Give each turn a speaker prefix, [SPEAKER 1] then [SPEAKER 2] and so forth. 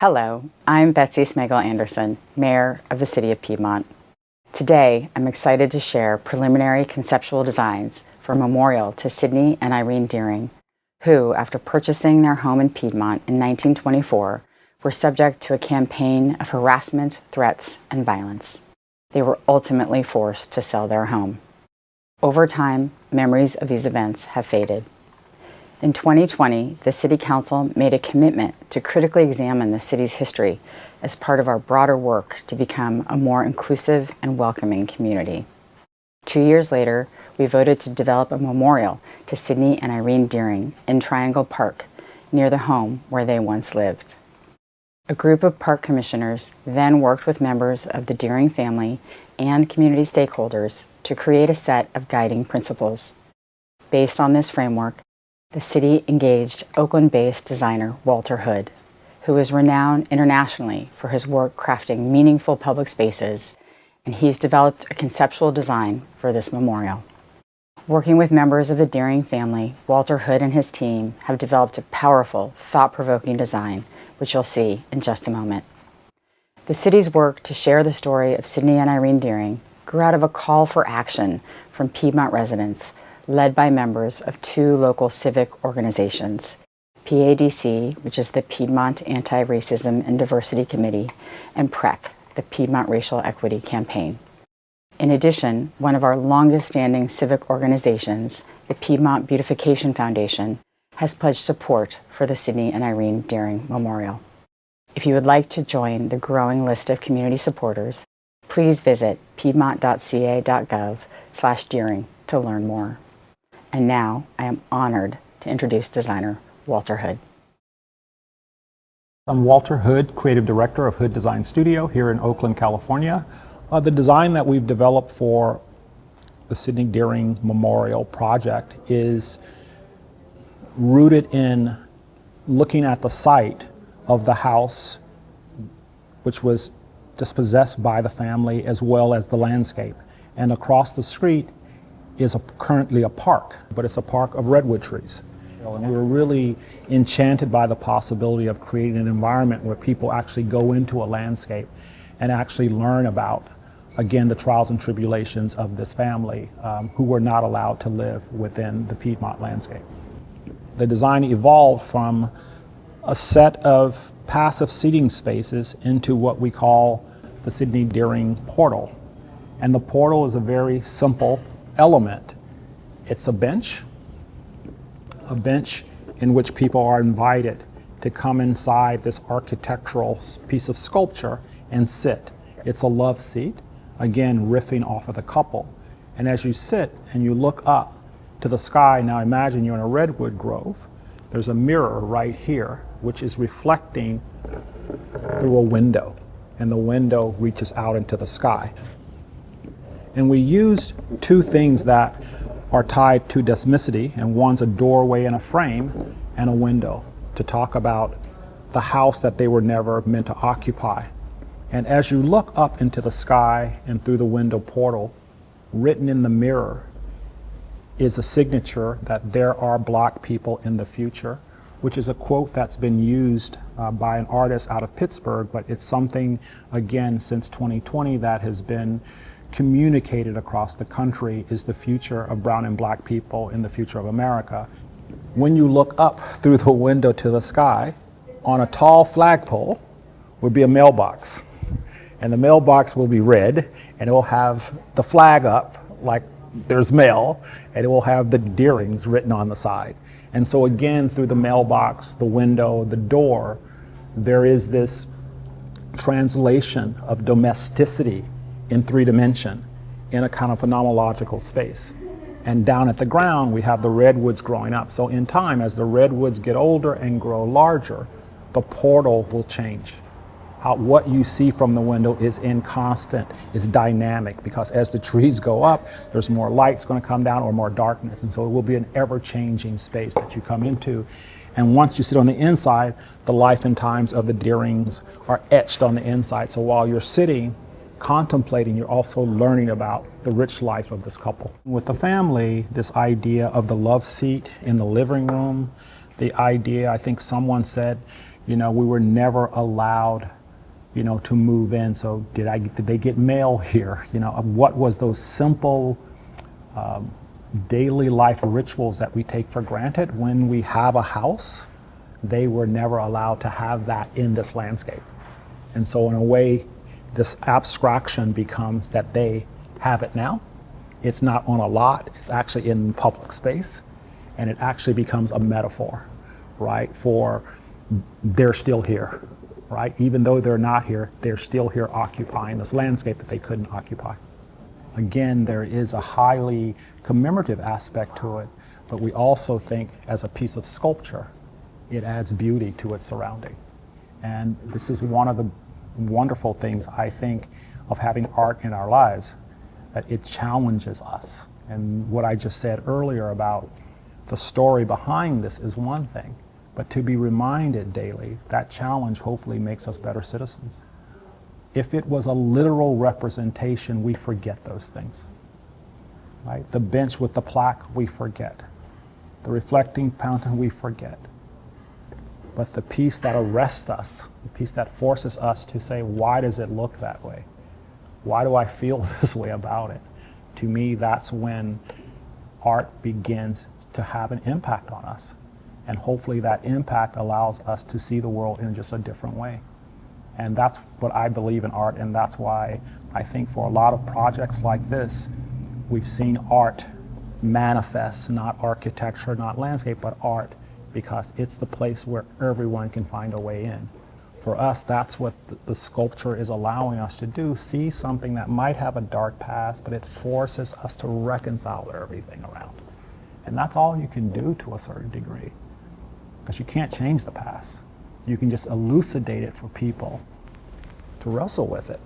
[SPEAKER 1] Hello, I'm Betsy Smagel Anderson, Mayor of the City of Piedmont. Today, I'm excited to share preliminary conceptual designs for a memorial to Sidney and Irene Dearing, who, after purchasing their home in Piedmont in 1924, were subject to a campaign of harassment, threats, and violence. They were ultimately forced to sell their home. Over time, memories of these events have faded. In 2020, the City Council made a commitment to critically examine the city's history as part of our broader work to become a more inclusive and welcoming community. 2 years later, we voted to develop a memorial to Sidney and Irene Dearing in Triangle Park, near the home where they once lived. A group of park commissioners then worked with members of the Dearing family and community stakeholders to create a set of guiding principles. Based on this framework, the city engaged Oakland-based designer Walter Hood, who is renowned internationally for his work crafting meaningful public spaces, and he's developed a conceptual design for this memorial. Working with members of the Dearing family, Walter Hood and his team have developed a powerful, thought-provoking design, which you'll see in just a moment. The city's work to share the story of Sidney and Irene Dearing grew out of a call for action from Piedmont residents, led by members of two local civic organizations, PADC, which is the Piedmont Anti-Racism and Diversity Committee, and PREC, the Piedmont Racial Equity Campaign. In addition, one of our longest-standing civic organizations, the Piedmont Beautification Foundation, has pledged support for the Sidney and Irene Dearing Memorial. If you would like to join the growing list of community supporters, please visit piedmont.ca.gov/Dearing to learn more. And now, I am honored to introduce designer Walter Hood.
[SPEAKER 2] I'm Walter Hood, Creative Director of Hood Design Studio here in Oakland, California. The design that we've developed for the Sidney Dearing Memorial Project is rooted in looking at the site of the house which was dispossessed by the family, as well as the landscape. And across the street is currently a park, but it's a park of redwood trees. And we were really enchanted by the possibility of creating an environment where people actually go into a landscape and actually learn about, again, the trials and tribulations of this family who were not allowed to live within the Piedmont landscape. The design evolved from a set of passive seating spaces into what we call the Sidney Dearing portal. And the portal is a very simple element. It's a bench in which people are invited to come inside this architectural piece of sculpture and sit. It's a love seat, again, riffing off of the couple. And as you sit and you look up to the sky, now imagine you're in a redwood grove, there's a mirror right here, which is reflecting through a window, and the window reaches out into the sky. And we used two things that are tied to domesticity, and one's a doorway and a frame and a window, to talk about the house that they were never meant to occupy. And as you look up into the sky and through the window portal, written in the mirror is a signature that there are Black people in the future, which is a quote that's been used by an artist out of Pittsburgh, but it's something, again, since 2020 that has been communicated across the country, is the future of brown and Black people in the future of America. When you look up through the window to the sky, on a tall flagpole would be a mailbox. And the mailbox will be red, and it will have the flag up like there's mail, and it will have the Dearings written on the side. And so again, through the mailbox, the window, the door, there is this translation of domesticity in 3D in a kind of phenomenological space. And down at the ground, we have the redwoods growing up. So in time, as the redwoods get older and grow larger, the portal will change. What you see from the window is is dynamic, because as the trees go up, there's more light's going to come down or more darkness. And so it will be an ever-changing space that you come into. And once you sit on the inside, the life and times of the Dearings are etched on the inside. So while you're sitting, contemplating, you're also learning about the rich life of this couple. With the family, this idea of the love seat in the living room, the idea, I think someone said, We were never allowed, to move in. So did they get mail here? What was those simple daily life rituals that we take for granted when we have a house? They were never allowed to have that in this landscape. And so in a way, this abstraction becomes that they have it now. It's not on a lot, it's actually in public space, and it actually becomes a metaphor, right, for they're still here, right? Even though they're not here, they're still here occupying this landscape that they couldn't occupy. Again, there is a highly commemorative aspect to it, but we also think as a piece of sculpture, it adds beauty to its surrounding. And this is one of the wonderful things, I think, of having art in our lives, that it challenges us. And what I just said earlier about the story behind this is one thing, but to be reminded daily, that challenge hopefully makes us better citizens. If it was a literal representation, we forget those things, right? The bench with the plaque, we forget. The reflecting fountain, we forget. But the piece that arrests us, the piece that forces us to say, why does it look that way? Why do I feel this way about it? To me, that's when art begins to have an impact on us. And hopefully that impact allows us to see the world in just a different way. And that's what I believe in art, and that's why I think for a lot of projects like this, we've seen art manifest, not architecture, not landscape, but art, because it's the place where everyone can find a way in. For us, that's what the sculpture is allowing us to do, see something that might have a dark past, but it forces us to reconcile everything around. And that's all you can do to a certain degree, because you can't change the past. You can just elucidate it for people to wrestle with it.